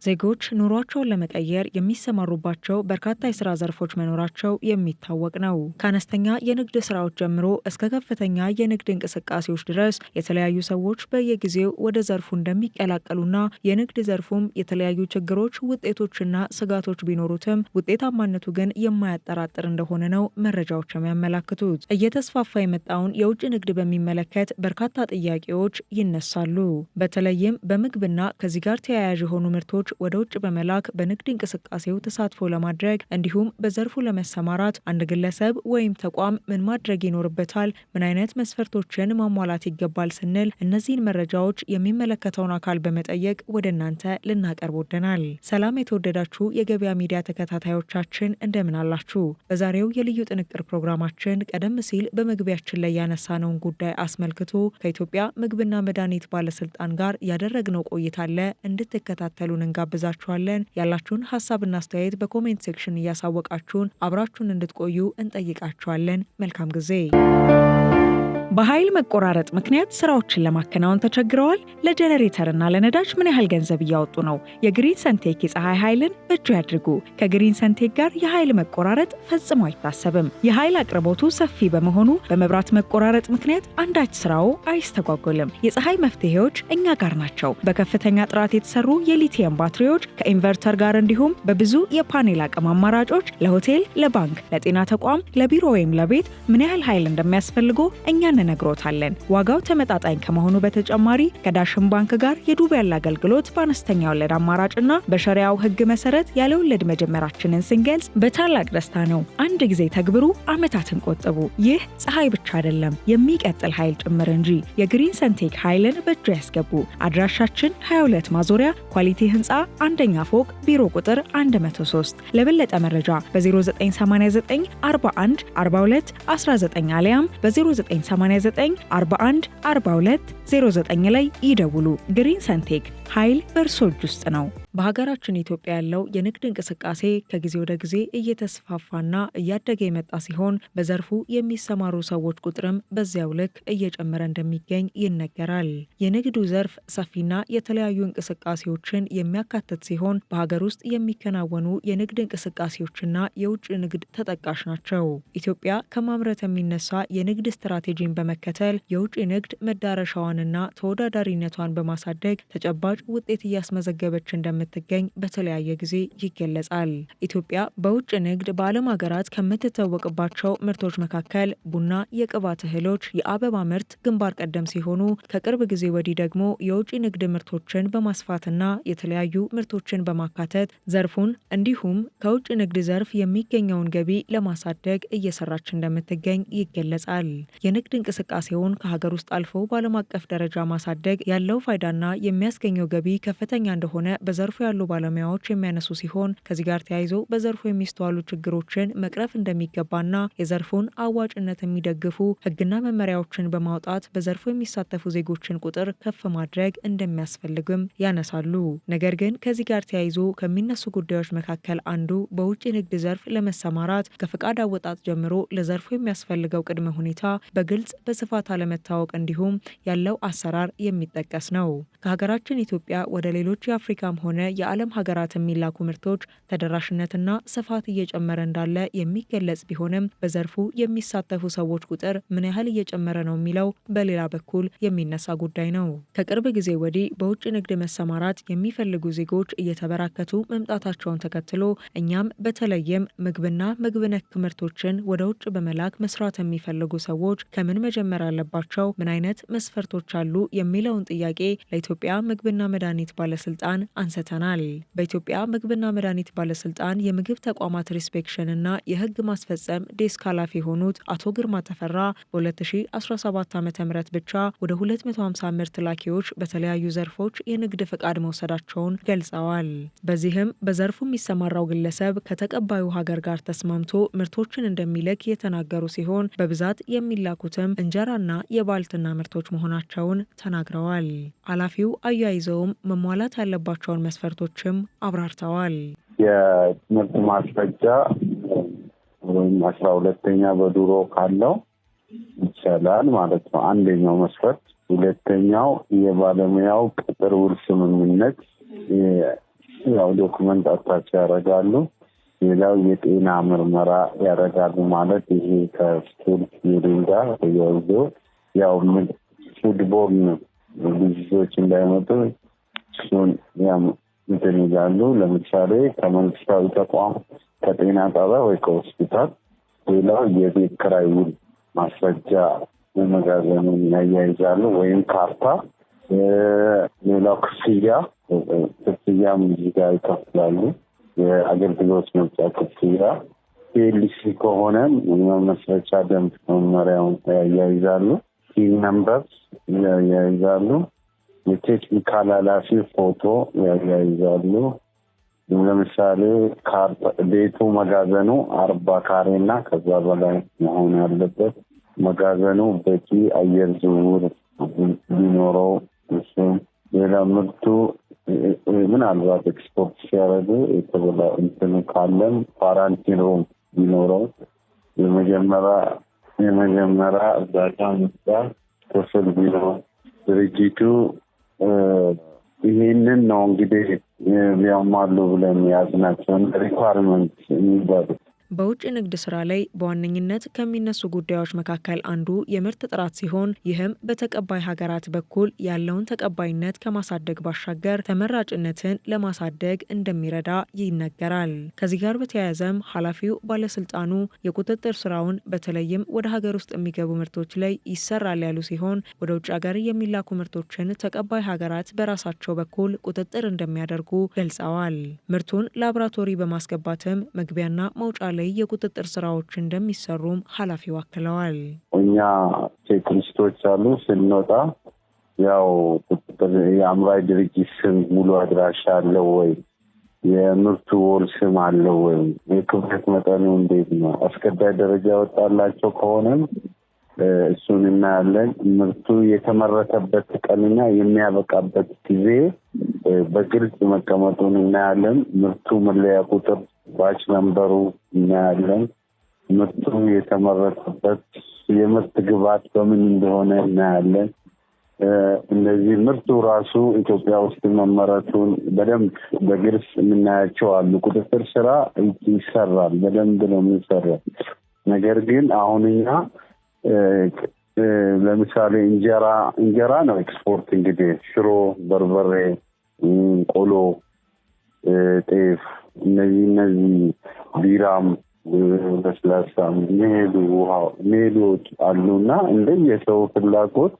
ዜጎች ኑሯቸውን ለመቀየር የሚሰማሩባቸው በርካታ የስራ ዘርፎች መኖራቸው የሚታወቅ ነው። ከአነስተኛ የንግድ ስራዎች ጀምሮ እስከ ከፍተኛ የንግድ እንቅስቃሴዎች ድረስ የተለያዩ ሰዎች በየጊዜው ወደ ዘርፉ እንደሚቀላቀሉና የንግድ ዘርፉም የተለያዩ ችግሮች፣ ውጤቶችና ስጋቶች ቢኖሩትም ውጤታማነቱ ግን የማያጠራጥር እንደሆነ ነው መረጃዎች የሚያመላክቱት። እየተስፋፋ የመጣውን የውጭ ንግድ በሚመለከት በርካታ ጥያቄዎች ይነሳሉ። በተለይም በምግብና ከዚህ ጋር ተያያዥ የሆኑ ምርቶች ወደ ውጭ በመላክ በንግድ እንቅስቃሴው ተሳትፎ ለማድረግ እንዲሁም በዘርፉ ለመሰማራት አንድ ግለሰብ ወይም ተቋም ምን ማድረግ ይኖርበታል፣ ምን አይነት መስፈርቶችን ማሟላት ይገባል ስንል እነዚህን መረጃዎች የሚመለከተውን አካል በመጠየቅ ወደ እናንተ ልናቀርብ ወደናል። ሰላም የተወደዳችሁ የገበያ ሚዲያ ተከታታዮቻችን እንደምን አላችሁ? በዛሬው የልዩ ጥንቅር ፕሮግራማችን ቀደም ሲል በመግቢያችን ላይ ያነሳነውን ጉዳይ አስመልክቶ ከኢትዮጵያ ምግብና መድኃኒት ባለስልጣን ጋር ያደረግነው ቆይታ አለ። እንድትከታተሉን እንጋብዛችኋለን። ያላችሁን ሀሳብና አስተያየት በኮሜንት ሴክሽን እያሳወቃችሁን አብራችሁን እንድትቆዩ እንጠይቃችኋለን። መልካም ጊዜ። በኃይል መቆራረጥ ምክንያት ስራዎችን ለማከናወን ተቸግረዋል? ለጄኔሬተርና ለነዳጅ ምን ያህል ገንዘብ እያወጡ ነው? የግሪን ሰንቴክ የፀሐይ ኃይልን በእጁ ያድርጉ። ከግሪን ሰንቴክ ጋር የኃይል መቆራረጥ ፈጽሞ አይታሰብም። የኃይል አቅርቦቱ ሰፊ በመሆኑ በመብራት መቆራረጥ ምክንያት አንዳች ስራው አይስተጓጎልም። የፀሐይ መፍትሄዎች እኛ ጋር ናቸው። በከፍተኛ ጥራት የተሰሩ የሊቲየም ባትሪዎች ከኢንቨርተር ጋር እንዲሁም በብዙ የፓኔል አቅም አማራጮች ለሆቴል፣ ለባንክ፣ ለጤና ተቋም፣ ለቢሮ ወይም ለቤት ምን ያህል ኃይል እንደሚያስፈልጎ እኛ እንነግሮታለን። ዋጋው ተመጣጣኝ ከመሆኑ በተጨማሪ ከዳሽን ባንክ ጋር የዱቤ ያለ አገልግሎት በአነስተኛ ወለድ አማራጭና በሸሪያው ሕግ መሰረት ያለ ወለድ መጀመራችንን ስንገልጽ በታላቅ ደስታ ነው። አንድ ጊዜ ተግብሩ፣ ዓመታትን ቆጥቡ። ይህ ፀሐይ ብቻ አይደለም፣ የሚቀጥል ኃይል ጭምር እንጂ። የግሪን ሰንቴክ ኃይልን በእጁ ያስገቡ። አድራሻችን 22 ማዞሪያ ኳሊቲ ህንፃ አንደኛ ፎቅ ቢሮ ቁጥር 103። ለበለጠ መረጃ በ0989 41 42 19 አሊያም በ0989 41 42 09 ላይ ይደውሉ። ግሪን ሰንቴክ ኃይል በእርሶ እጅ ውስጥ ነው። በሀገራችን ኢትዮጵያ ያለው የንግድ እንቅስቃሴ ከጊዜ ወደ ጊዜ እየተስፋፋና እያደገ የመጣ ሲሆን በዘርፉ የሚሰማሩ ሰዎች ቁጥርም በዚያው ልክ እየጨመረ እንደሚገኝ ይነገራል። የንግዱ ዘርፍ ሰፊና የተለያዩ እንቅስቃሴዎችን የሚያካትት ሲሆን በሀገር ውስጥ የሚከናወኑ የንግድ እንቅስቃሴዎችና የውጭ ንግድ ተጠቃሽ ናቸው። ኢትዮጵያ ከማምረት የሚነሳ የንግድ ስትራቴጂን በመከተል የውጭ ንግድ መዳረሻዋንና ተወዳዳሪነቷን በማሳደግ ተጨባጭ ውጤት እያስመዘገበች እንደምትገኝ በተለያየ ጊዜ ይገለጻል። ኢትዮጵያ በውጭ ንግድ በዓለም ሀገራት ከምትታወቅባቸው ምርቶች መካከል ቡና፣ የቅባት እህሎች፣ የአበባ ምርት ግንባር ቀደም ሲሆኑ ከቅርብ ጊዜ ወዲህ ደግሞ የውጭ ንግድ ምርቶችን በማስፋትና የተለያዩ ምርቶችን በማካተት ዘርፉን እንዲሁም ከውጭ ንግድ ዘርፍ የሚገኘውን ገቢ ለማሳደግ እየሰራች እንደምትገኝ ይገለጻል። የንግድ እንቅስቃሴውን ከሀገር ውስጥ አልፎ በዓለም አቀፍ ደረጃ ማሳደግ ያለው ፋይዳና የሚያስገኘው ገቢ ከፍተኛ እንደሆነ በዘርፉ ያሉ ባለሙያዎች የሚያነሱ ሲሆን ከዚህ ጋር ተያይዞ በዘርፉ የሚስተዋሉ ችግሮችን መቅረፍ እንደሚገባና የዘርፉን አዋጭነት የሚደግፉ ሕግና መመሪያዎችን በማውጣት በዘርፉ የሚሳተፉ ዜጎችን ቁጥር ከፍ ማድረግ እንደሚያስፈልግም ያነሳሉ። ነገር ግን ከዚህ ጋር ተያይዞ ከሚነሱ ጉዳዮች መካከል አንዱ በውጭ ንግድ ዘርፍ ለመሰማራት ከፍቃድ አወጣጥ ጀምሮ ለዘርፉ የሚያስፈልገው ቅድመ ሁኔታ በግልጽ በስፋት አለመታወቅ እንዲሁም ያለው አሰራር የሚጠቀስ ነው። ከሀገራችን ኢትዮጵያ ወደ ሌሎች የአፍሪካም ሆነ የዓለም ሀገራት የሚላኩ ምርቶች ተደራሽነትና ስፋት እየጨመረ እንዳለ የሚገለጽ ቢሆንም በዘርፉ የሚሳተፉ ሰዎች ቁጥር ምን ያህል እየጨመረ ነው የሚለው በሌላ በኩል የሚነሳ ጉዳይ ነው። ከቅርብ ጊዜ ወዲህ በውጭ ንግድ መሰማራት የሚፈልጉ ዜጎች እየተበራከቱ መምጣታቸውን ተከትሎ እኛም በተለይም ምግብና ምግብ ነክ ምርቶችን ወደ ውጭ በመላክ መስራት የሚፈልጉ ሰዎች ከምን መጀመር አለባቸው፣ ምን አይነት መስፈርቶች አሉ የሚለውን ጥያቄ ለኢትዮጵያ ምግብና መድኃኒት ባለስልጣን አንስተናል። በኢትዮጵያ ምግብና መድኃኒት ባለስልጣን የምግብ ተቋማት ኢንስፔክሽን እና የሕግ ማስፈጸም ዴስክ ኃላፊ የሆኑት አቶ ግርማ ተፈራ በ2017 ዓ.ም ብቻ ወደ 250 ምርት ላኪዎች በተለያዩ ዘርፎች የንግድ ፍቃድ መውሰዳቸውን ገልጸዋል። በዚህም በዘርፉ የሚሰማራው ግለሰብ ከተቀባዩ ሀገር ጋር ተስማምቶ ምርቶችን እንደሚልክ የተናገሩ ሲሆን በብዛት የሚላኩትም እንጀራና የባልትና ምርቶች መሆናቸውን ተናግረዋል። ኃላፊው አያይዘውም መሟላት ያለባቸውን መስፈርቶችም አብራርተዋል። የትምህርት ማስረጃ ወይም 12ኛ በድሮ ካለው ይቻላል ማለት ነው። አንደኛው መስፈርት። ሁለተኛው የባለሙያው ቅጥር ውል ስምምነት ያው ዶክመንት አታች ያደርጋሉ። ሌላው የጤና ምርመራ ያደርጋሉ። ማለት ይሄ ከስፖርት ሜዲን ጋር ተያይዞ ያው ፉትቦል ዲዚዞች እንዳይመጡ እሱን እንትን ይላሉ። ለምሳሌ ከመንግስታዊ ተቋም ከጤና ጣቢያ ወይ ከሆስፒታል። ሌላው የቤት ኪራይ ውል ማስረጃ መጋዘኑን ያያይዛሉ ወይም ካርታ። ሌላው ክፍያም እዚህ ጋር ይከፍላሉ። የአገልግሎት መስጫ ክፍያ። ፒኤልሲ ከሆነ መመስረቻ ደንብ መመሪያውን ያያይዛሉ። ቲን ነምበር ያያይዛሉ። የቴክኒካል ኃላፊ ፎቶ ያያይዛሉ። ለምሳሌ ቤቱ መጋዘኑ 40 ካሬ እና ከዛ በላይ መሆን ያለበት፣ መጋዘኑ በቂ አየር ዝውውር ቢኖረው፣ እሱም ሌላ ምርቱ ምናልባት ኤክስፖርት ሲያደርጉ የተበላ እንትኑ ካለም ኳራንቲን ሩም ቢኖረው፣ የመጀመሪያ እርዳታ መስጫ ክፍል ቢኖረው። ድርጅቱ ይሄንን ነው እንግዲህ ቢያሟሉ ብለን ያዝናቸው ሪኳርመንት የሚባሉት። በውጭ ንግድ ስራ ላይ በዋነኝነት ከሚነሱ ጉዳዮች መካከል አንዱ የምርት ጥራት ሲሆን ይህም በተቀባይ ሀገራት በኩል ያለውን ተቀባይነት ከማሳደግ ባሻገር ተመራጭነትን ለማሳደግ እንደሚረዳ ይነገራል። ከዚህ ጋር በተያያዘም ኃላፊው ባለስልጣኑ የቁጥጥር ስራውን በተለይም ወደ ሀገር ውስጥ የሚገቡ ምርቶች ላይ ይሰራል ያሉ ሲሆን ወደ ውጭ ሀገር የሚላኩ ምርቶችን ተቀባይ ሀገራት በራሳቸው በኩል ቁጥጥር እንደሚያደርጉ ገልጸዋል። ምርቱን ላቦራቶሪ በማስገባትም መግቢያና መውጫ ላይ የቁጥጥር ስራዎች እንደሚሰሩም ኃላፊው አክለዋል። እኛ ቼክሊስቶች አሉ። ስንወጣ ያው ቁጥጥር የአምራች ድርጅት ስም፣ ሙሉ አድራሻ አለው ወይ፣ የምርቱ ወል ስም አለው ወይ፣ የክብደት መጠኑ እንዴት ነው፣ አስገዳጅ ደረጃ ያወጣላቸው ከሆነም እሱን እናያለን። ምርቱ የተመረተበት ቀንና የሚያበቃበት ጊዜ በግልጽ መቀመጡን እናያለን። ምርቱ መለያ ቁጥር ባች ነምበሩ እናያለን። ምርቱ የተመረተበት የምርት ግብዓት በምን እንደሆነ እናያለን። እነዚህ ምርቱ ራሱ ኢትዮጵያ ውስጥ መመረቱን በደንብ በግልጽ የምናያቸው አሉ። ቁጥጥር ስራ ይሰራል፣ በደንብ ነው የሚሰራው። ነገር ግን አሁን እኛ ለምሳሌ እንጀራ ነው ኤክስፖርት። እንግዲህ ሽሮ፣ በርበሬ፣ ቆሎ፣ ጤፍ፣ እነዚህ ቢራም፣ ለስላሳም ሜሎች አሉና እንደየሰው ፍላጎት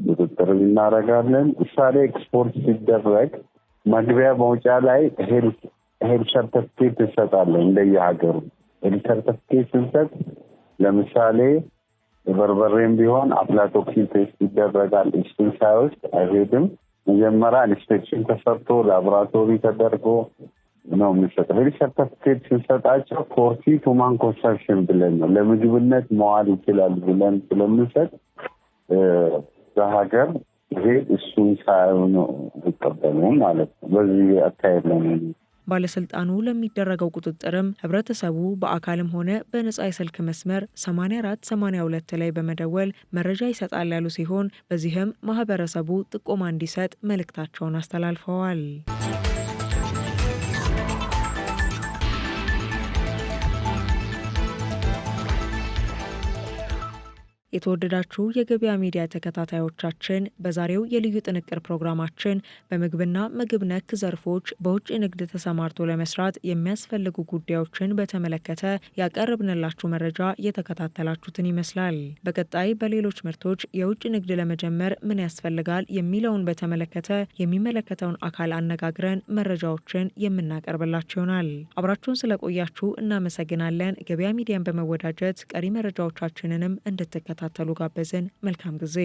ቁጥጥር እናደርጋለን። ምሳሌ ኤክስፖርት ሲደረግ መግቢያ መውጫ ላይ ሄልት ሰርተፍኬት እንሰጣለን። እንደየሀገሩ ሄልት ሰርተፍኬት ስንሰጥ ለምሳሌ በርበሬም ቢሆን አፍላቶክሲን ቴስት ይደረጋል። እሱን ሳይወስድ አይሄድም። መጀመሪያ ኢንስፔክሽን ተሰርቶ ላቦራቶሪ ተደርጎ ነው የሚሰጠው። ሄልት ሰርተፍኬት ስንሰጣቸው ፎርቲ ቱማን ኮንሰፕሽን ብለን ነው ለምግብነት መዋል ይችላል ብለን ስለምንሰጥ በሀገር ይሄ እሱን ሳይሆን ይቀበሉ ማለት ነው። በዚህ አካሄድ ነው። ባለስልጣኑ ለሚደረገው ቁጥጥርም ህብረተሰቡ በአካልም ሆነ በነጻ የስልክ መስመር 8482 ላይ በመደወል መረጃ ይሰጣል ያሉ ሲሆን በዚህም ማህበረሰቡ ጥቆማ እንዲሰጥ መልእክታቸውን አስተላልፈዋል። የተወደዳችሁ የገበያ ሚዲያ ተከታታዮቻችን በዛሬው የልዩ ጥንቅር ፕሮግራማችን በምግብና ምግብ ነክ ዘርፎች በውጭ ንግድ ተሰማርቶ ለመስራት የሚያስፈልጉ ጉዳዮችን በተመለከተ ያቀረብንላችሁ መረጃ የተከታተላችሁትን ይመስላል። በቀጣይ በሌሎች ምርቶች የውጭ ንግድ ለመጀመር ምን ያስፈልጋል የሚለውን በተመለከተ የሚመለከተውን አካል አነጋግረን መረጃዎችን የምናቀርብላችሁ ይሆናል። አብራችሁን ስለቆያችሁ እናመሰግናለን። ገበያ ሚዲያን በመወዳጀት ቀሪ መረጃዎቻችንንም እንድትከታተሉ ጋበዝን። መልካም ጊዜ።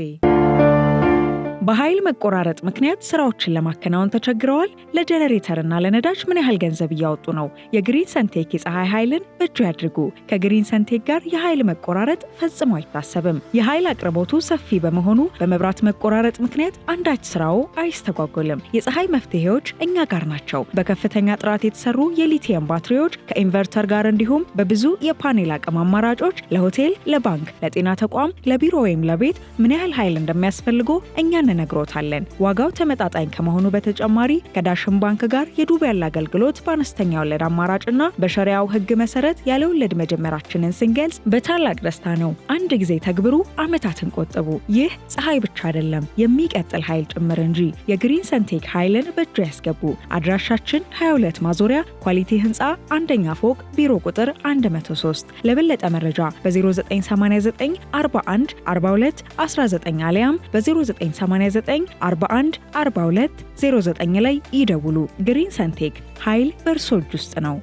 በኃይል መቆራረጥ ምክንያት ስራዎችን ለማከናወን ተቸግረዋል? ለጄኔሬተርና ለነዳጅ ምን ያህል ገንዘብ እያወጡ ነው? የግሪን ሰንቴክ የፀሐይ ኃይልን በእጁ ያድርጉ። ከግሪን ሰንቴክ ጋር የኃይል መቆራረጥ ፈጽሞ አይታሰብም። የኃይል አቅርቦቱ ሰፊ በመሆኑ በመብራት መቆራረጥ ምክንያት አንዳች ስራው አይስተጓጎልም። የፀሐይ መፍትሄዎች እኛ ጋር ናቸው። በከፍተኛ ጥራት የተሰሩ የሊቲየም ባትሪዎች ከኢንቨርተር ጋር እንዲሁም በብዙ የፓኔል አቅም አማራጮች ለሆቴል፣ ለባንክ፣ ለጤና ተቋም፣ ለቢሮ ወይም ለቤት ምን ያህል ኃይል እንደሚያስፈልጎ እኛ እንነግሮታለን። ዋጋው ተመጣጣኝ ከመሆኑ በተጨማሪ ከዳሽን ባንክ ጋር የዱቤ ያለ አገልግሎት በአነስተኛ ወለድ አማራጭና በሸሪያው ሕግ መሰረት ያለ ወለድ መጀመራችንን ስንገልጽ በታላቅ ደስታ ነው። አንድ ጊዜ ተግብሩ፣ ዓመታትን ቆጥቡ። ይህ ፀሐይ ብቻ አይደለም የሚቀጥል ኃይል ጭምር እንጂ። የግሪን ሰንቴክ ኃይልን በእጁ ያስገቡ። አድራሻችን 22 ማዞሪያ ኳሊቲ ህንፃ አንደኛ ፎቅ ቢሮ ቁጥር 103። ለበለጠ መረጃ በ0989 41 42 19 አሊያም በ0989 41 42 09 ላይ ይደውሉ። ግሪን ሰንቴክ ኃይል በእርሶ እጅ ውስጥ ነው።